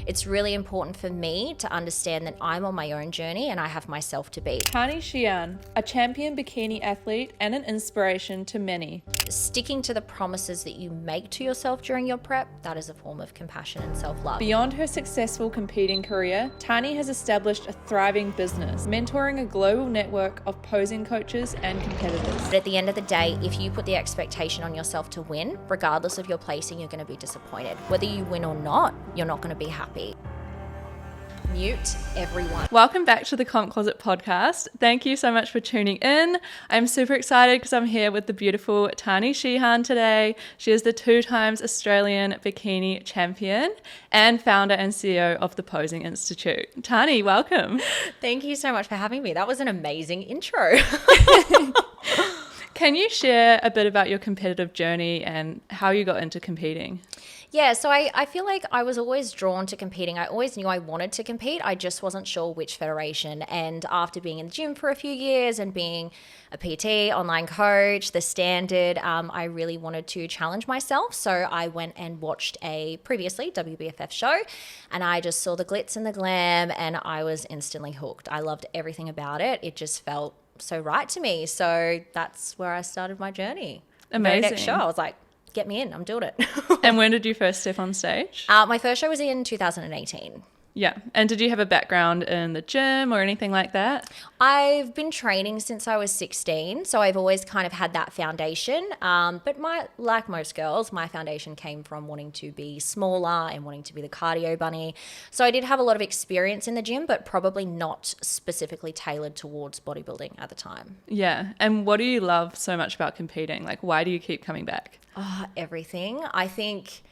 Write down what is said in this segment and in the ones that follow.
it's really important for me to understand that I'm on my own journey and I have myself to beat. Tahnee Sheehan, a champion bikini athlete and an inspiration to many. Sticking to the promises that you make to yourself during your prep, that is a form of compassion and self-love. Beyond her successful competing career, Tahnee has established a thriving business, mentoring a global network of posing coaches and competitors. But at the end of the day, if you put the expectation on yourself to win, regardless of your placing, you're going to be disappointed. Whether you win or not, you're not going to be happy. Mute everyone. Welcome back to the Comp Closet podcast. Thank you so much for tuning in. I'm super excited because I'm here with the beautiful Tahnee Sheehan today. She is the 2 times Australian bikini champion and founder and CEO of the Posing Institute. Tahnee, welcome. Thank you so much for having me. That was an amazing intro. Can you share a bit about your competitive journey and how you got into competing? Yeah, so I feel like I was always drawn to competing. I always knew I wanted to compete. I just wasn't sure which federation. And after being in the gym for a few years and being a PT, online coach, the standard, I really wanted to challenge myself. So I went and watched a previously WBFF show and I just saw the glitz and the glam and I was instantly hooked. I loved everything about it. It just felt so right to me. So that's where I started my journey. Amazing. The very next show, I was like, get me in, I'm doing it. And when did you first step on stage? My first show was in 2018. Yeah. And did you have a background in the gym or anything like that? I've been training since I was 16, so I've always kind of had that foundation. But like most girls, my foundation came from wanting to be smaller and wanting to be the cardio bunny. So I did have a lot of experience in the gym, but probably not specifically tailored towards bodybuilding at the time. Yeah. And what do you love so much about competing? Like, why do you keep coming back? Oh, everything. I think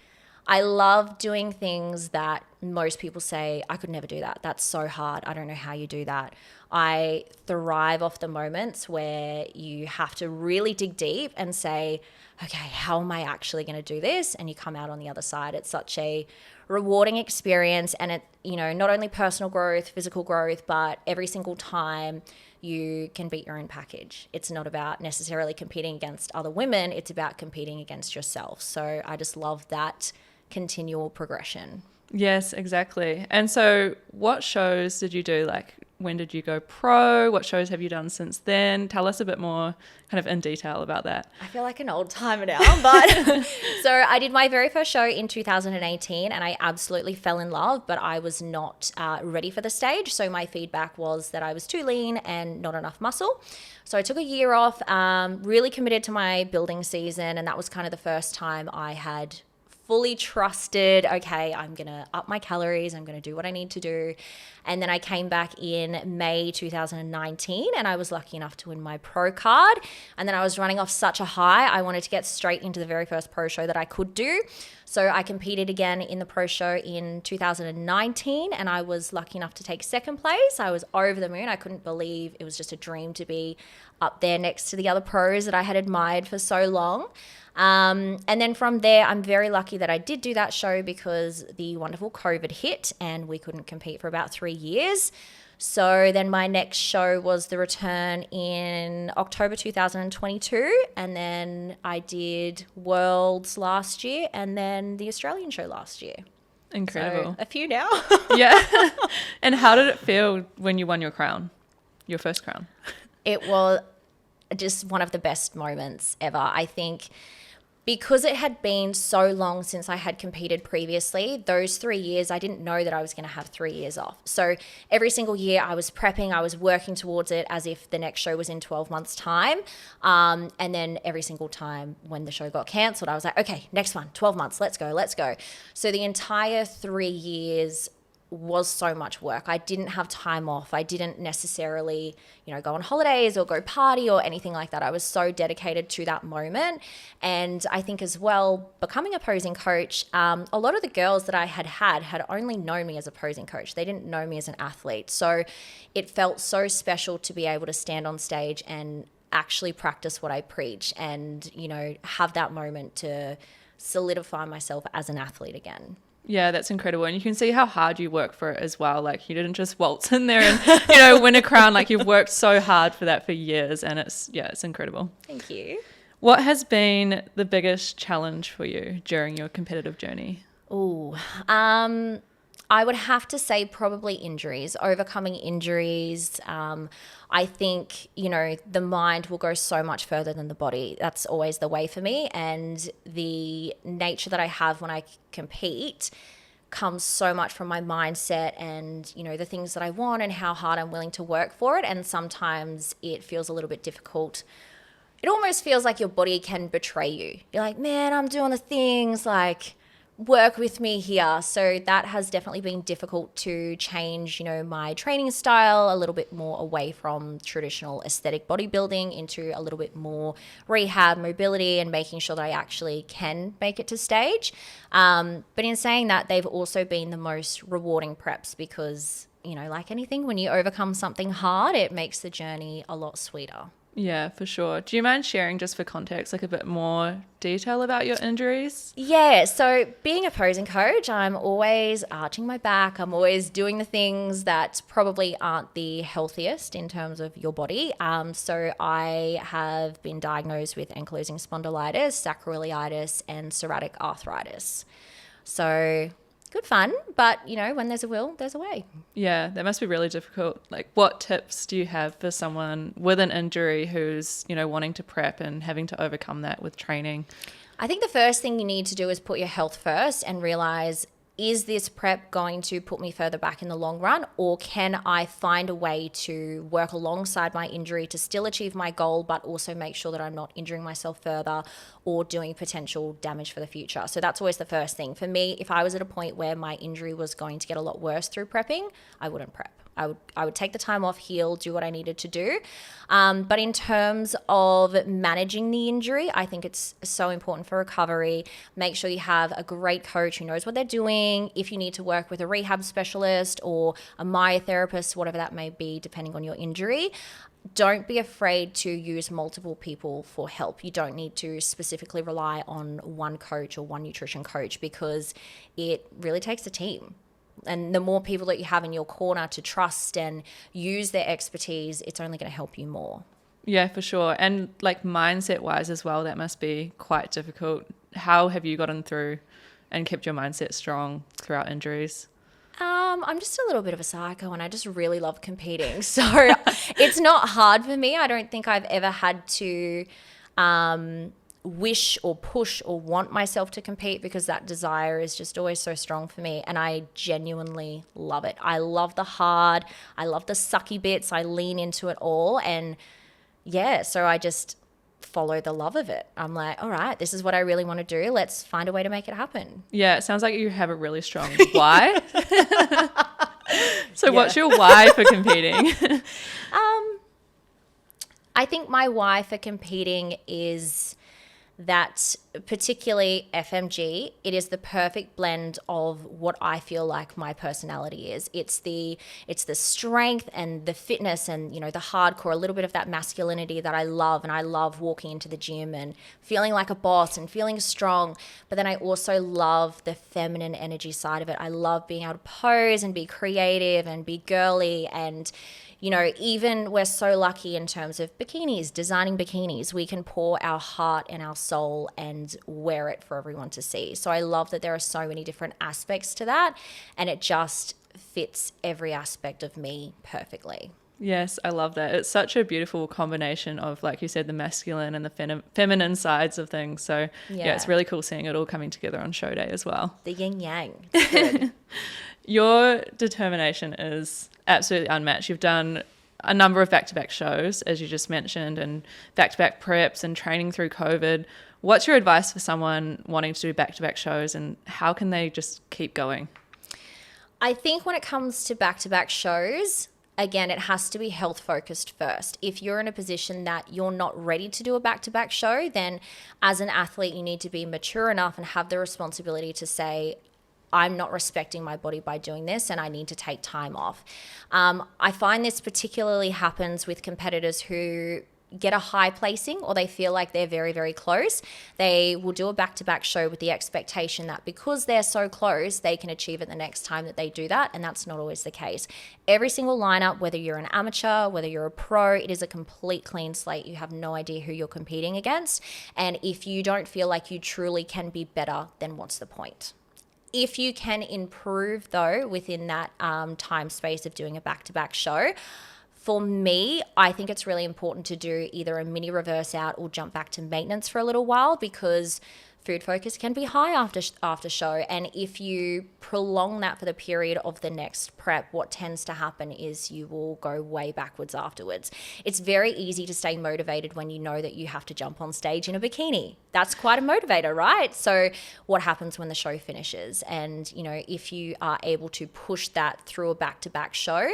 I love doing things that most people say, I could never do that. That's so hard. I don't know how you do that. I thrive off the moments where you have to really dig deep and say, okay, how am I actually going to do this? And you come out on the other side. It's such a rewarding experience. And it, not only personal growth, physical growth, but every single time you can beat your own package. It's not about necessarily competing against other women. It's about competing against yourself. So I just love that continual progression. Yes, exactly. And so what shows did you do? Like, when did you go pro? What shows have you done since then? Tell us a bit more kind of in detail about that. I feel like an old timer now, but so I did my very first show in 2018 and I absolutely fell in love, but I was not ready for the stage. So my feedback was that I was too lean and not enough muscle. So I took a year off, really committed to my building season. And that was kind of the first time I had fully trusted, okay, I'm going to up my calories. I'm going to do what I need to do. And then I came back in May 2019 and I was lucky enough to win my pro card. And then I was running off such a high. I wanted to get straight into the very first pro show that I could do. So I competed again in the pro show in 2019 and I was lucky enough to take second place. I was over the moon. I couldn't believe it was just a dream to be up there next to the other pros that I had admired for so long. And then from there, I'm very lucky that I did do that show because the wonderful COVID hit and we couldn't compete for about 3 years. So then my next show was the return in October 2022. And then I did Worlds last year and then the Australian show last year. Incredible. So a few now. Yeah. And how did it feel when you won your crown, your first crown? It was just one of the best moments ever. I think because it had been so long since I had competed previously, those 3 years, I didn't know that I was going to have 3 years off. So every single year I was prepping, I was working towards it as if the next show was in 12 months' time. And then every single time when the show got cancelled, I was like, okay, next one, 12 months, let's go. So the entire 3 years was so much work. I didn't have time off. I didn't necessarily, go on holidays or go party or anything like that. I was so dedicated to that moment. And I think as well, becoming a posing coach, a lot of the girls that I had only known me as a posing coach. They didn't know me as an athlete. So it felt so special to be able to stand on stage and actually practice what I preach and, have that moment to solidify myself as an athlete again. Yeah, that's incredible. And you can see how hard you work for it as well. Like, you didn't just waltz in there and, win a crown. Like, you've worked so hard for that for years. And it's incredible. Thank you. What has been the biggest challenge for you during your competitive journey? I would have to say probably injuries, overcoming injuries. I think, the mind will go so much further than the body. That's always the way for me. And the nature that I have when I compete comes so much from my mindset and, the things that I want and how hard I'm willing to work for it. And sometimes it feels a little bit difficult. It almost feels like your body can betray you. You're like, man, I'm doing the things, like, work with me here. So that has definitely been difficult to change, my training style a little bit more away from traditional aesthetic bodybuilding into a little bit more rehab, mobility, and making sure that I actually can make it to stage. But in saying that, they've also been the most rewarding preps because, like anything, when you overcome something hard, it makes the journey a lot sweeter. Yeah, for sure. Do you mind sharing, just for context, like a bit more detail about your injuries? Yeah, so being a posing coach, I'm always arching my back. I'm always doing the things that probably aren't the healthiest in terms of your body. So I have been diagnosed with ankylosing spondylitis, sacroiliitis, and psoriatic arthritis. So good fun, but when there's a will, there's a way. Yeah, that must be really difficult. Like, what tips do you have for someone with an injury who's, wanting to prep and having to overcome that with training? I think the first thing you need to do is put your health first and realize, is this prep going to put me further back in the long run, or can I find a way to work alongside my injury to still achieve my goal, but also make sure that I'm not injuring myself further or doing potential damage for the future? So that's always the first thing. For me, if I was at a point where my injury was going to get a lot worse through prepping, I wouldn't prep. I would take the time off, heal, do what I needed to do. But in terms of managing the injury, I think it's so important for recovery. Make sure you have a great coach who knows what they're doing. If you need to work with a rehab specialist or a myotherapist, whatever that may be, depending on your injury, don't be afraid to use multiple people for help. You don't need to specifically rely on one coach or one nutrition coach because it really takes a team. And the more people that you have in your corner to trust and use their expertise, it's only going to help you more. Yeah, for sure. And like mindset wise as well, that must be quite difficult. How have you gotten through and kept your mindset strong throughout injuries? I'm just a little bit of a psycho and I just really love competing. So it's not hard for me. I don't think I've ever had to wish or push or want myself to compete because that desire is just always so strong for me and I genuinely love it. I love the hard, I love the sucky bits, I lean into it all and yeah, so I just follow the love of it. I'm like, all right, this is what I really want to do. Let's find a way to make it happen. Yeah, it sounds like you have a really strong why. So what's your why for competing? I think my why for competing is that particularly FMG, it is the perfect blend of what I feel like my personality is. It's the strength and the fitness and, the hardcore, a little bit of that masculinity that I love. And I love walking into the gym and feeling like a boss and feeling strong. But then I also love the feminine energy side of it. I love being able to pose and be creative and be girly and, even we're so lucky in terms of bikinis, designing bikinis, we can pour our heart and our soul and wear it for everyone to see. So I love that there are so many different aspects to that and it just fits every aspect of me perfectly. Yes, I love that. It's such a beautiful combination of, like you said, the masculine and the feminine sides of things. So yeah, it's really cool seeing it all coming together on show day as well. The yin yang. It's good. Your determination is absolutely unmatched. You've done a number of back-to-back shows, as you just mentioned, and back-to-back preps and training through COVID. What's your advice for someone wanting to do back-to-back shows and how can they just keep going? I think when it comes to back-to-back shows, again, it has to be health focused first. If you're in a position that you're not ready to do a back-to-back show, then as an athlete, you need to be mature enough and have the responsibility to say, I'm not respecting my body by doing this and I need to take time off. I find this particularly happens with competitors who get a high placing or they feel like they're very, very close. They will do a back-to-back show with the expectation that because they're so close, they can achieve it the next time that they do that. And that's not always the case. Every single lineup, whether you're an amateur, whether you're a pro, it is a complete clean slate. You have no idea who you're competing against. And if you don't feel like you truly can be better, then what's the point? If you can improve though within that time space of doing a back-to-back show, for me, I think it's really important to do either a mini reverse out or jump back to maintenance for a little while, because food focus can be high after show. And if you prolong that for the period of the next prep, what tends to happen is you will go way backwards afterwards. It's very easy to stay motivated when you know that you have to jump on stage in a bikini. That's quite a motivator, right? So what happens when the show finishes? And, you know, if you are able to push that through a back-to-back show,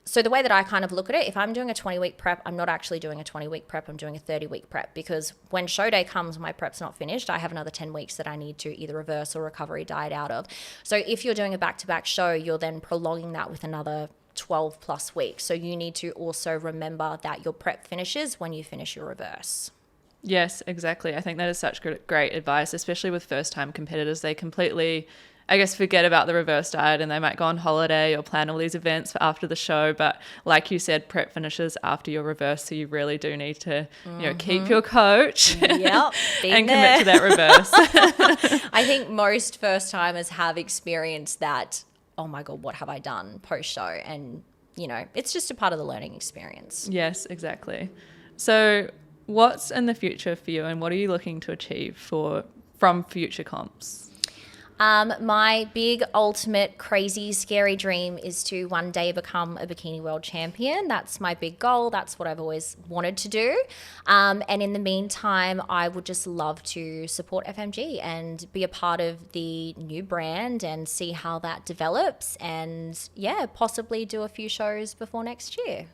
so the way that I kind of look at it, if I'm doing a 20-week prep, I'm not actually doing a 20-week prep, I'm doing a 30-week prep, because when show day comes, my prep's not finished. I have another 10 weeks that I need to either reverse or recovery diet out of. So if you're doing a back-to-back show, you're then prolonging that with another 12 plus weeks. So you need to also remember that your prep finishes when you finish your reverse. Yes, exactly. I think that is such great advice, especially with first-time competitors. They completely, I guess, forget about the reverse diet and they might go on holiday or plan all these events for after the show. But like you said, prep finishes after your reverse. So you really do need to, you know, keep your coach Yep, and commit to that reverse. I think most first timers have experienced that, oh my God, what have I done post show? And, you know, it's just a part of the learning experience. Yes, exactly. So what's in the future for you and what are you looking to achieve from future comps? My big, ultimate, crazy, scary dream is to one day become a bikini world champion. That's my big goal. That's what I've always wanted to do. And in the meantime, I would just love to support FMG and be a part of the new brand and see how that develops. And yeah, possibly do a few shows before next year.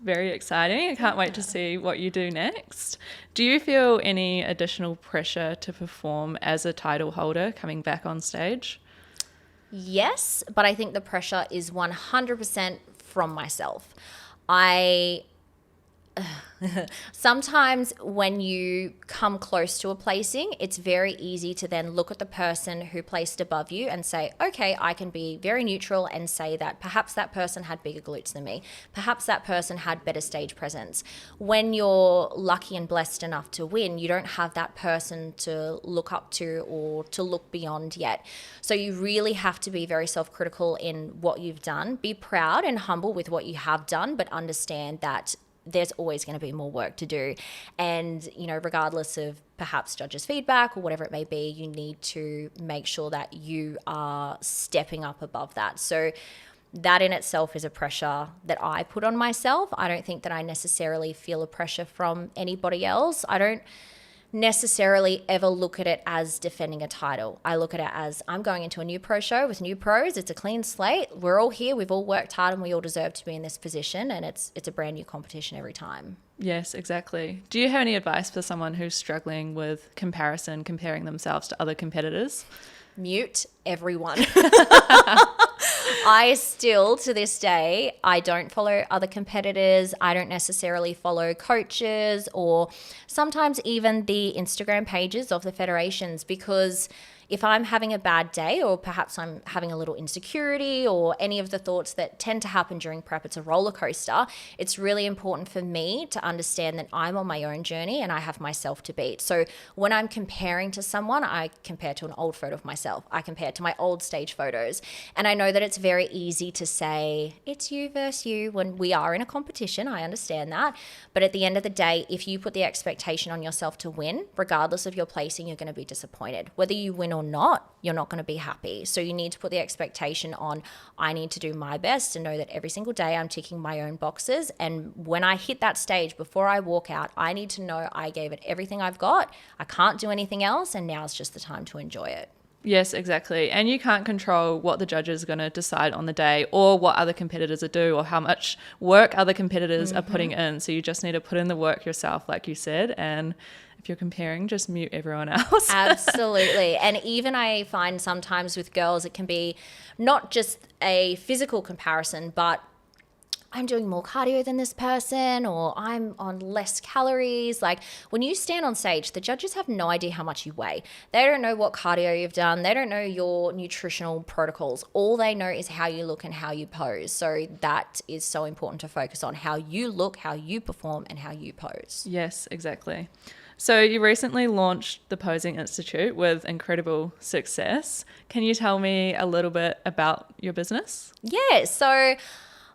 Very exciting. I can't wait to see what you do next. Do you feel any additional pressure to perform as a title holder coming back on stage? Yes, but I think the pressure is 100% from myself. Sometimes when you come close to a placing, it's very easy to then look at the person who placed above you and say, okay, I can be very neutral and say that perhaps that person had bigger glutes than me. Perhaps that person had better stage presence. When you're lucky and blessed enough to win, you don't have that person to look up to or to look beyond yet. So you really have to be very self-critical in what you've done. Be proud and humble with what you have done, but understand that there's always going to be more work to do. And, you know, regardless of perhaps judges' feedback or whatever it may be, you need to make sure that you are stepping up above that. So that in itself is a pressure that I put on myself. I don't think that I necessarily feel a pressure from anybody else. I don't necessarily ever look at it as defending a title. I look at it as I'm going into a new pro show with new pros. It's a clean slate. We're all here. We've all worked hard and we all deserve to be in this position. And it's a brand new competition every time. Yes, exactly. Do you have any advice for someone who's struggling with comparison, comparing themselves to other competitors? Mute everyone. I still, to this day, I don't follow other competitors. I don't necessarily follow coaches or sometimes even the Instagram pages of the federations, because if I'm having a bad day or perhaps I'm having a little insecurity or any of the thoughts that tend to happen during prep, it's a roller coaster. It's really important for me to understand that I'm on my own journey and I have myself to beat. So when I'm comparing to someone, I compare to an old photo of myself. I compare to my old stage photos. And I know that it's very easy to say it's you versus you when we are in a competition. I understand that. But at the end of the day, if you put the expectation on yourself to win, regardless of your placing, you're going to be disappointed. Whether you win or not, you're not going to be happy. So you need to put the expectation on, I need to do my best and know that every single day I'm ticking my own boxes. And when I hit that stage, before I walk out, I need to know I gave it everything I've got. I can't do anything else. And now's just the time to enjoy it. Yes, exactly. And you can't control what the judges are going to decide on the day or what other competitors are doing or how much work other competitors are putting in. So you just need to put in the work yourself, like you said. And if you're comparing, just mute everyone else. Absolutely. And even I find sometimes with girls, it can be not just a physical comparison, but I'm doing more cardio than this person, or I'm on less calories. Like when you stand on stage, the judges have no idea how much you weigh. They don't know what cardio you've done. They don't know your nutritional protocols. All they know is how you look and how you pose. So that is so important to focus on how you look, how you perform, and how you pose. Yes, exactly. So you recently launched the Posing Institute with incredible success. Can you tell me a little bit about your business? Yeah, so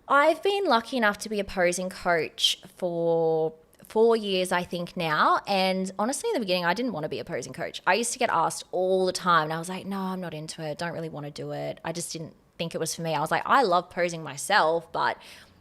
I've been lucky enough to be a posing coach for 4 years, I think now. And honestly, in the beginning, I didn't want to be a posing coach. I used to get asked all the time, and I was like, no, I'm not into it. Don't really want to do it. I just didn't think it was for me. I was like, I love posing myself, but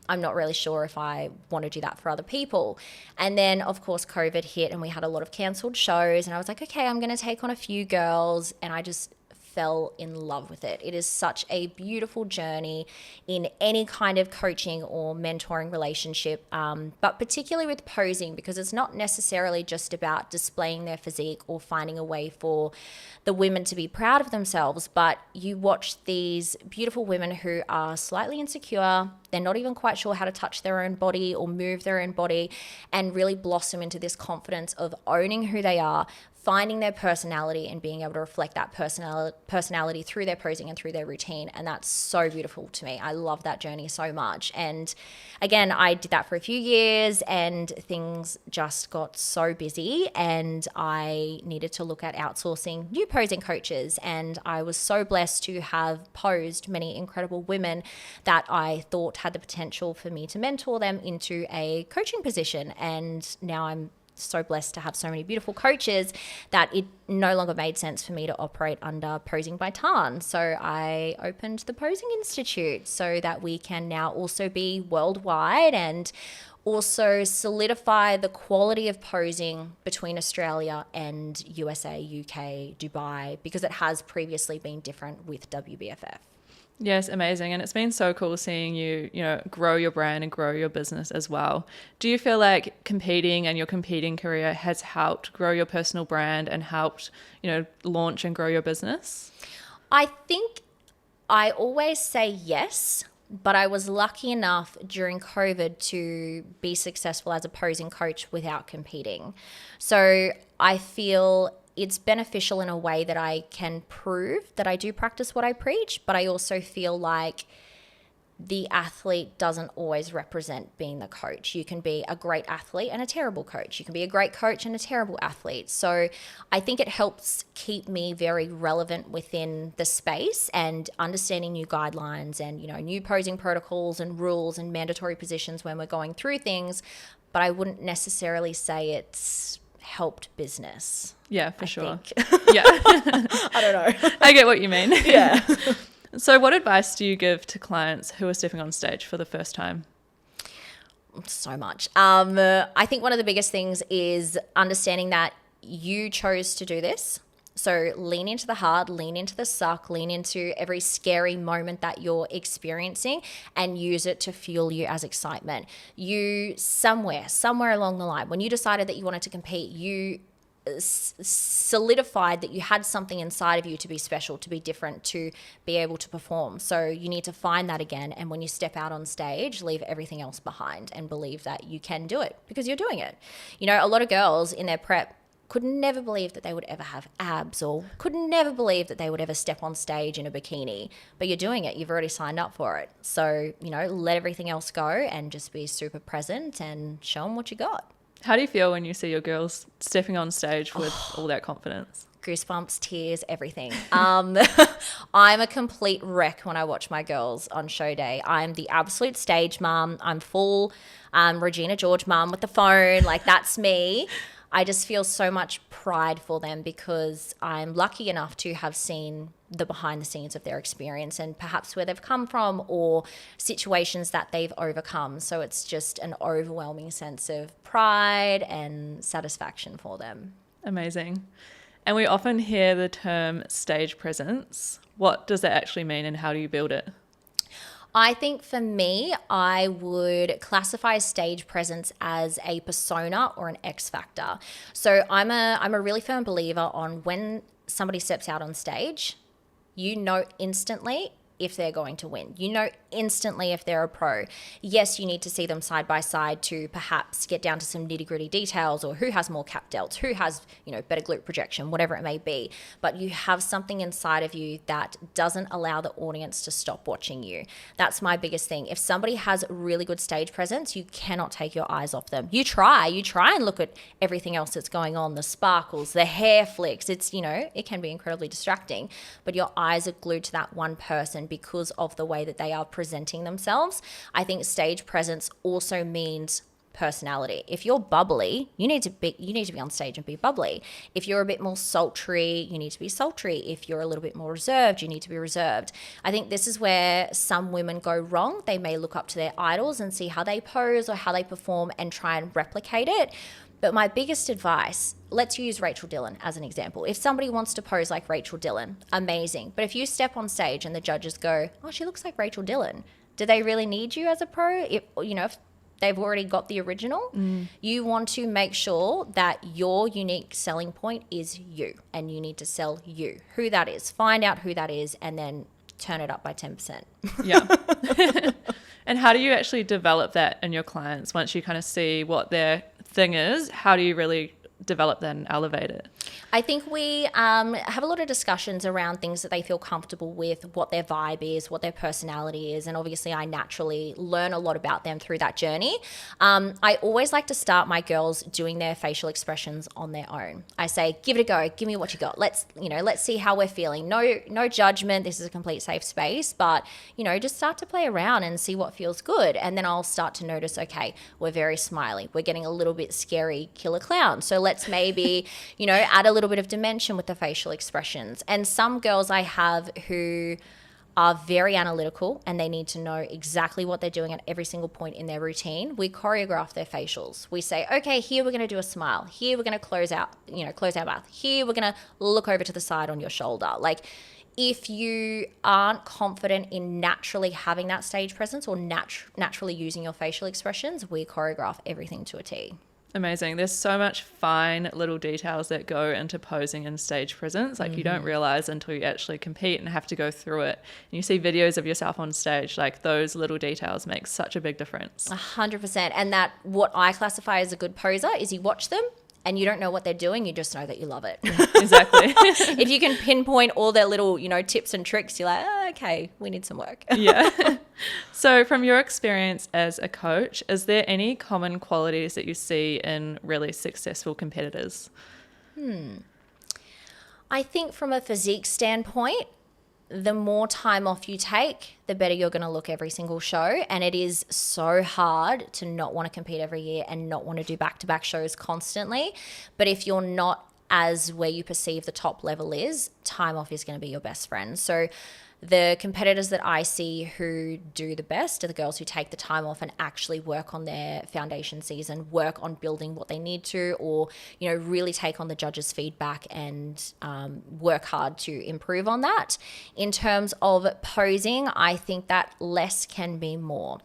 I'm not really sure if I want to do that for other people. And then, of course, COVID hit and we had a lot of cancelled shows. And I was like, okay, I'm going to take on a few girls. And I just fell in love with it. It is such a beautiful journey in any kind of coaching or mentoring relationship, but particularly with posing, because it's not necessarily just about displaying their physique or finding a way for the women to be proud of themselves, but you watch these beautiful women who are slightly insecure. They're not even quite sure how to touch their own body or move their own body, and really blossom into this confidence of owning who they are, finding their personality and being able to reflect that personality through their posing and through their routine. And that's so beautiful to me. I love that journey so much. And again, I did that for a few years and things just got so busy and I needed to look at outsourcing new posing coaches. And I was so blessed to have posed many incredible women that I thought had the potential for me to mentor them into a coaching position. And now I'm so blessed to have so many beautiful coaches that it no longer made sense for me to operate under Posing by Tahnee. So I opened the Posing Institute so that we can now also be worldwide and also solidify the quality of posing between Australia and USA, UK, Dubai, because it has previously been different with WBFF. Yes, amazing. And it's been so cool seeing you, grow your brand and grow your business as well. Do you feel like competing and your competing career has helped grow your personal brand and helped, launch and grow your business? I think I always say yes, but I was lucky enough during COVID to be successful as a posing coach without competing. So I feel it's beneficial in a way that I can prove that I do practice what I preach, but I also feel like the athlete doesn't always represent being the coach. You can be a great athlete and a terrible coach. You can be a great coach and a terrible athlete. So I think it helps keep me very relevant within the space and understanding new guidelines and, new posing protocols and rules and mandatory positions when we're going through things. But I wouldn't necessarily say it's helped business. Yeah, for sure. Yeah. I don't know. I get what you mean. Yeah. So what advice do you give to clients who are stepping on stage for the first time? So much. I think one of the biggest things is understanding that you chose to do this. So lean into the hard, lean into the suck, lean into every scary moment that you're experiencing and use it to fuel you as excitement. You somewhere along the line, when you decided that you wanted to compete, you solidified that you had something inside of you to be special, to be different, to be able to perform. So you need to find that again. And when you step out on stage, leave everything else behind and believe that you can do it because you're doing it. A lot of girls in their prep could never believe that they would ever have abs or could never believe that they would ever step on stage in a bikini, but you're doing it. You've already signed up for it. So, let everything else go and just be super present and show them what you got. How do you feel when you see your girls stepping on stage with all that confidence? Goosebumps, tears, everything. I'm a complete wreck when I watch my girls on show day. I'm the absolute stage mom. I'm full Regina George mom with the phone. Like, that's me. I just feel so much pride for them because I'm lucky enough to have seen the behind the scenes of their experience and perhaps where they've come from or situations that they've overcome. So it's just an overwhelming sense of pride and satisfaction for them. Amazing. And we often hear the term stage presence. What does that actually mean and how do you build it? I think for me, I would classify stage presence as a persona or an X factor. So I'm a really firm believer on when somebody steps out on stage, you know instantly if they're going to win. You know instantly if they're a pro. Yes, you need to see them side by side to perhaps get down to some nitty-gritty details, or who has more cap delts, who has, better glute projection, whatever it may be. But you have something inside of you that doesn't allow the audience to stop watching you. That's my biggest thing. If somebody has really good stage presence, you cannot take your eyes off them. You try and look at everything else that's going on, the sparkles, the hair flicks. It's, it can be incredibly distracting, but your eyes are glued to that one person because of the way that they are presenting themselves. I think stage presence also means personality. If you're bubbly, you need to be on stage and be bubbly. If you're a bit more sultry, you need to be sultry. If you're a little bit more reserved, you need to be reserved. I think this is where some women go wrong. They may look up to their idols and see how they pose or how they perform and try and replicate it. But my biggest advice, let's use Rachel Dillon as an example. If somebody wants to pose like Rachel Dillon, amazing. But if you step on stage and the judges go, oh, she looks like Rachel Dillon, do they really need you as a pro? If they've already got the original, you want to make sure that your unique selling point is you, and you need to sell you. Who that is, find out who that is, and then turn it up by 10%. Yeah. And how do you actually develop that in your clients once you kind of see what their thing is? How do you really develop that and elevate it? I think we have a lot of discussions around things that they feel comfortable with, what their vibe is, what their personality is. And obviously I naturally learn a lot about them through that journey. I always like to start my girls doing their facial expressions on their own. I say, give it a go. Give me what you got. Let's see how we're feeling. No judgment. This is a complete safe space, but just start to play around and see what feels good. And then I'll start to notice, okay, we're very smiley. We're getting a little bit scary killer clown. So let's maybe, add a little bit of dimension with the facial expressions. And some girls I have who are very analytical and they need to know exactly what they're doing at every single point in their routine. We choreograph their facials. We say, okay, here we're going to do a smile. Here we're going to close our mouth. Here we're going to look over to the side on your shoulder. Like, if you aren't confident in naturally having that stage presence or naturally using your facial expressions, we choreograph everything to a T. Amazing. There's so much fine little details that go into posing and stage presence. Like you don't realize until you actually compete and have to go through it. And you see videos of yourself on stage, like those little details make such a big difference. 100%. And that what I classify as a good poser is you watch them and you don't know what they're doing, you just know that you love it. Exactly. If you can pinpoint all their little, tips and tricks, you're like, oh, okay, we need some work. Yeah. So from your experience as a coach, is there any common qualities that you see in really successful competitors? I think from a physique standpoint, the more time off you take, the better you're going to look every single show. And it is so hard to not want to compete every year and not want to do back-to-back shows constantly. But if you're not as where you perceive the top level is, time off is going to be your best friend. So the competitors that I see who do the best are the girls who take the time off and actually work on their foundation season, work on building what they need to, or, really take on the judges' feedback and work hard to improve on that. In terms of posing, I think that less can be more.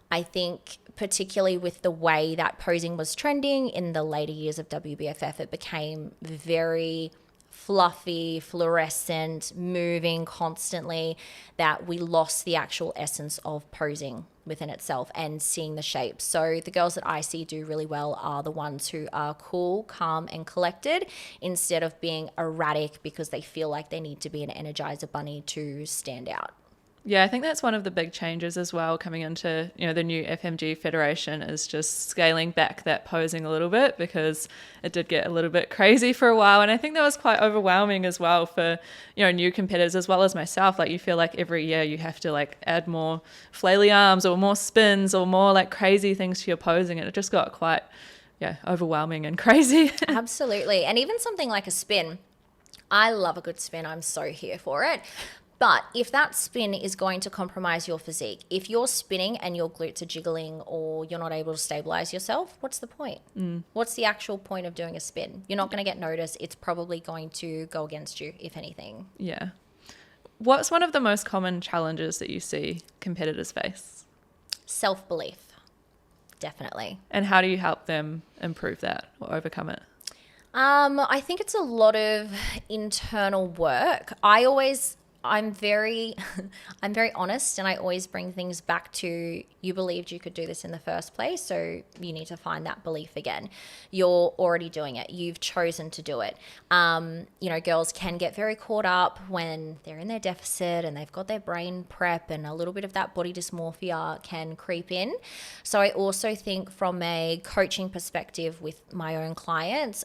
I think particularly with the way that posing was trending in the later years of WBFF, it became very fluffy, fluorescent, moving constantly, that we lost the actual essence of posing within itself and seeing the shapes. So the girls that I see do really well are the ones who are cool, calm, and collected instead of being erratic because they feel like they need to be an Energizer bunny to stand out. Yeah, I think that's one of the big changes as well coming into, the new FMG Federation is just scaling back that posing a little bit because it did get a little bit crazy for a while. And I think that was quite overwhelming as well for, new competitors as well as myself. Like you feel like every year you have to add more flaily arms or more spins or more crazy things to your posing. And it just got quite, overwhelming and crazy. Absolutely. And even something like a spin. I love a good spin. I'm so here for it. But if that spin is going to compromise your physique, if you're spinning and your glutes are jiggling or you're not able to stabilize yourself, what's the point? What's the actual point of doing a spin? You're not going to get noticed. It's probably going to go against you, if anything. Yeah. What's one of the most common challenges that you see competitors face? Self-belief, definitely. And how do you help them improve that or overcome it? I think it's a lot of internal work. I always I'm very I'm very honest, and I always bring things back to, you believed you could do this in the first place, so you need to find that belief again. You're already doing it. You've chosen to do it. Girls can get very caught up when they're in their deficit and they've got their brain prep, and a little bit of that body dysmorphia can creep in. So I also think from a coaching perspective with my own clients,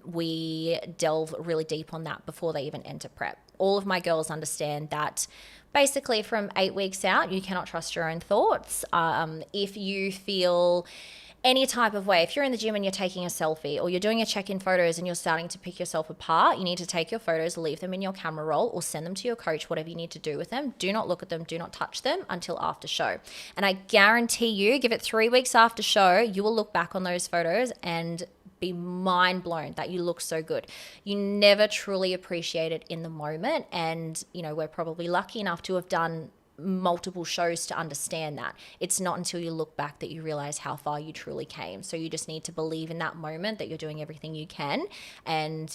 we delve really deep on that before they even enter prep. All of my girls understand that basically from 8 weeks out, you cannot trust your own thoughts. If you feel any type of way, if you're in the gym and you're taking a selfie, or you're doing your check-in photos and you're starting to pick yourself apart, you need to take your photos, leave them in your camera roll, or send them to your coach, whatever you need to do with them. Do not look at them, do not touch them until after show. And I guarantee you, give it 3 weeks after show, you will look back on those photos and be mind blown that you look so good. You never truly appreciate it in the moment. And, we're probably lucky enough to have done multiple shows to understand that. It's not until you look back that you realize how far you truly came. So you just need to believe in that moment that you're doing everything you can, and,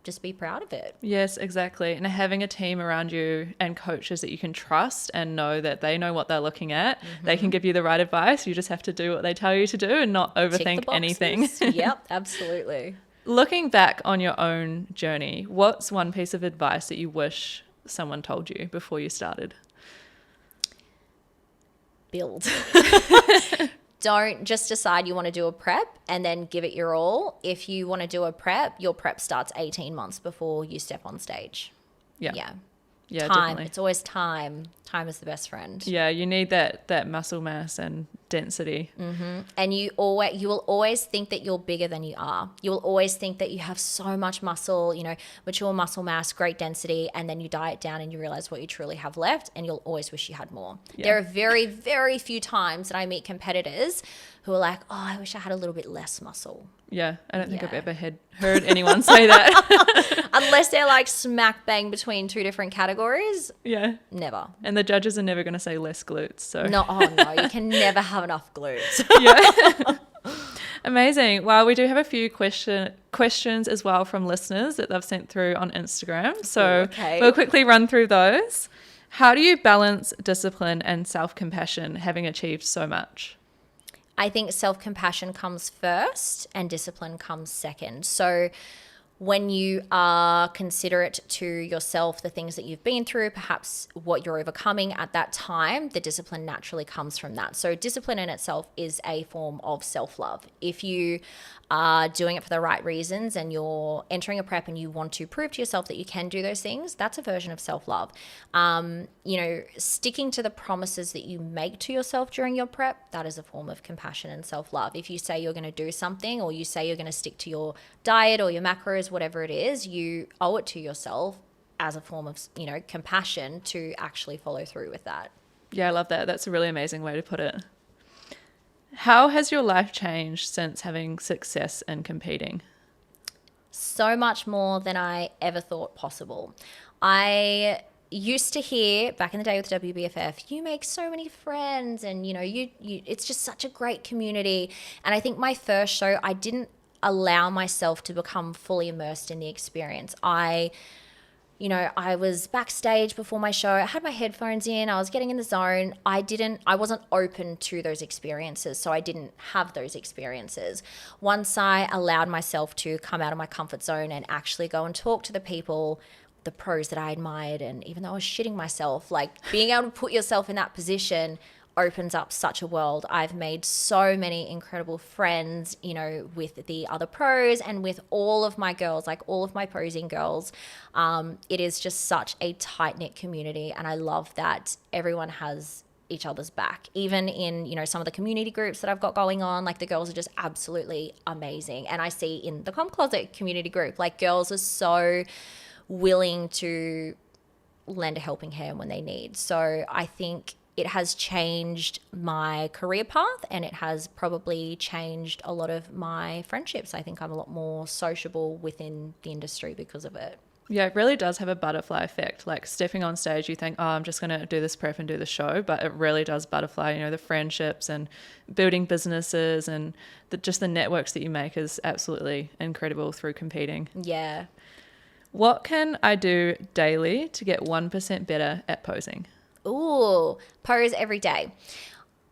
just be proud of it. Yes, exactly. And having a team around you and coaches that you can trust and know that they know what they're looking at, they can give you the right advice. You just have to do what they tell you to do and not overthink anything. Yep, absolutely. Looking back on your own journey, what's one piece of advice that you wish someone told you before you started? Build. Don't just decide you want to do a prep and then give it your all. If you want to do a prep, your prep starts 18 months before you step on stage. Yeah. Time. Definitely. It's always time. Time is the best friend. Yeah, you need that muscle mass and density. Mm-hmm. And you will always think that you're bigger than you are. You will always think that you have so much muscle, mature muscle mass, great density, and then you diet down and you realize what you truly have left, and you'll always wish you had more. Yeah. There are very, very few times that I meet competitors who are like, oh, I wish I had a little bit less muscle. Yeah, I don't think I've ever heard anyone say that. Unless they're like smack bang between two different categories. Yeah. Never. And the judges are never going to say less glutes. So no, you can never have enough glutes. Yeah. Amazing. Well, we do have a few questions as well from listeners that they've sent through on Instagram. So we'll quickly run through those. How do you balance discipline and self-compassion having achieved so much? I think self-compassion comes first and discipline comes second. So when you are considerate to yourself, the things that you've been through, perhaps what you're overcoming at that time, the discipline naturally comes from that. So discipline in itself is a form of self-love. If you are doing it for the right reasons and you're entering a prep and you want to prove to yourself that you can do those things, that's a version of self-love. Sticking to the promises that you make to yourself during your prep, that is a form of compassion and self-love. If you say you're going to do something, or you say you're going to stick to your diet or your macros, whatever it is, you owe it to yourself as a form of, compassion to actually follow through with that. Yeah, I love that. That's a really amazing way to put it. How has your life changed since having success in competing? So much more than I ever thought possible. I used to hear back in the day with WBFF, you make so many friends, and it's just such a great community. And I think my first show, I didn't allow myself to become fully immersed in the experience. I was backstage before my show. I had my headphones in. I was getting in the zone. I wasn't open to those experiences, so I didn't have those experiences. Once I allowed myself to come out of my comfort zone and actually go and talk to the people, the pros that I admired, and even though I was shitting myself, like being able to put yourself in that position opens up such a world. I've made so many incredible friends, with the other pros and with all of my girls, like all of my posing girls. It is just such a tight-knit community, and I love that everyone has each other's back. Even in, some of the community groups that I've got going on, like the girls are just absolutely amazing. And I see in the Com Closet community group, like girls are so willing to lend a helping hand when they need. So I think it has changed my career path, and it has probably changed a lot of my friendships. I think I'm a lot more sociable within the industry because of it. Yeah, it really does have a butterfly effect. Like stepping on stage, you think, oh, I'm just going to do this prep and do the show. But it really does butterfly, the friendships and building businesses, and just the networks that you make is absolutely incredible through competing. Yeah. What can I do daily to get 1% better at posing? Ooh, pose every day.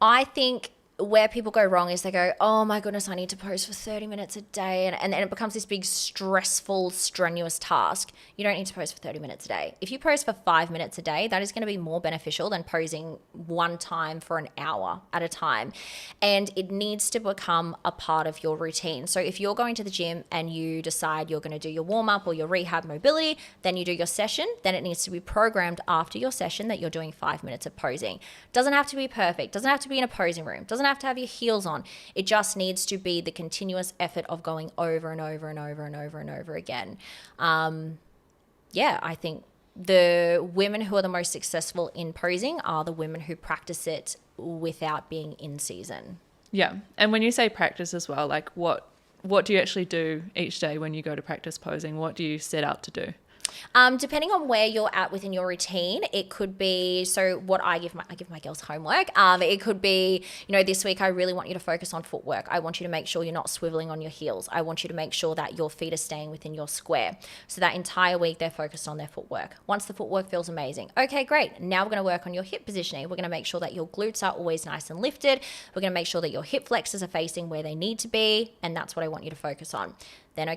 I think where people go wrong is they go, oh my goodness, I need to pose for 30 minutes a day. And then it becomes this big stressful, strenuous task. You don't need to pose for 30 minutes a day. If you pose for 5 minutes a day, that is going to be more beneficial than posing one time for an hour at a time. And it needs to become a part of your routine. So if you're going to the gym and you decide you're going to do your warm up or your rehab mobility, then you do your session, then it needs to be programmed after your session that you're doing 5 minutes of posing. Doesn't have to be perfect. Doesn't have to be in a posing room. Doesn't have to have your heels on. It just needs to be the continuous effort of going over and over and over and over and over again. I think the women who are the most successful in posing are the women who practice it without being in season. Yeah. And when you say practice as well, like what do you actually do each day when you go to practice posing? What do you set out to do? Depending on where you're at within your routine, it could be, so what I give my girls homework. It could be, this week I really want you to focus on footwork. I want you to make sure you're not swiveling on your heels. I want you to make sure that your feet are staying within your square. So that entire week they're focused on their footwork. Once the footwork feels amazing, okay, great. Now we're going to work on your hip positioning. We're going to make sure that your glutes are always nice and lifted. We're going to make sure that your hip flexors are facing where they need to be. And that's what I want you to focus on. Then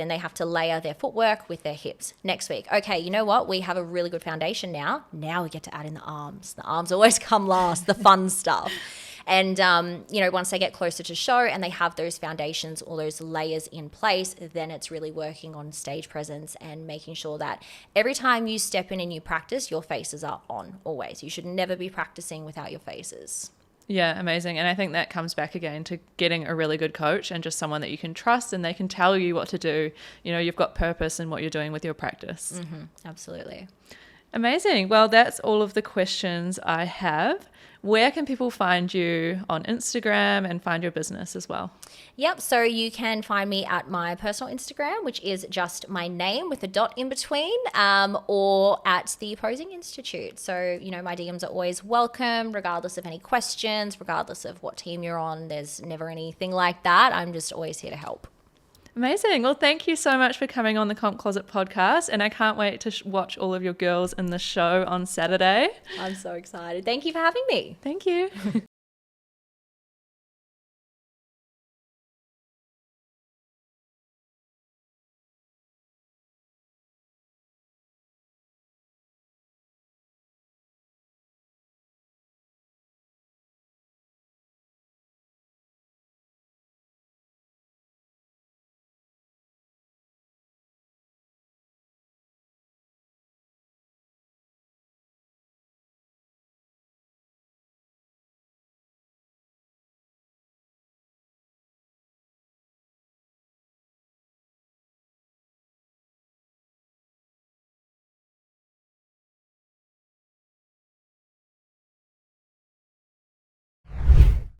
they have to layer their footwork with their hips. Next week, okay, you know what? We have a really good foundation now. Now we get to add in the arms. The arms always come last, the fun stuff. And, once they get closer to show and they have those foundations or those layers in place, then it's really working on stage presence and making sure that every time you step in and you practice, your faces are on always. You should never be practicing without your faces. Yeah, amazing. And I think that comes back again to getting a really good coach and just someone that you can trust and they can tell you what to do. You've got purpose in what you're doing with your practice. Mm-hmm, absolutely. Amazing. Well, that's all of the questions I have. Where can people find you on Instagram and find your business as well? Yep. So you can find me at my personal Instagram, which is just my name with a dot in between, or at the Posing Institute. So, my DMs are always welcome, regardless of any questions, regardless of what team you're on. There's never anything like that. I'm just always here to help. Amazing. Well, thank you so much for coming on the Comp Closet podcast. And I can't wait to watch all of your girls in the show on Saturday. I'm so excited. Thank you for having me. Thank you.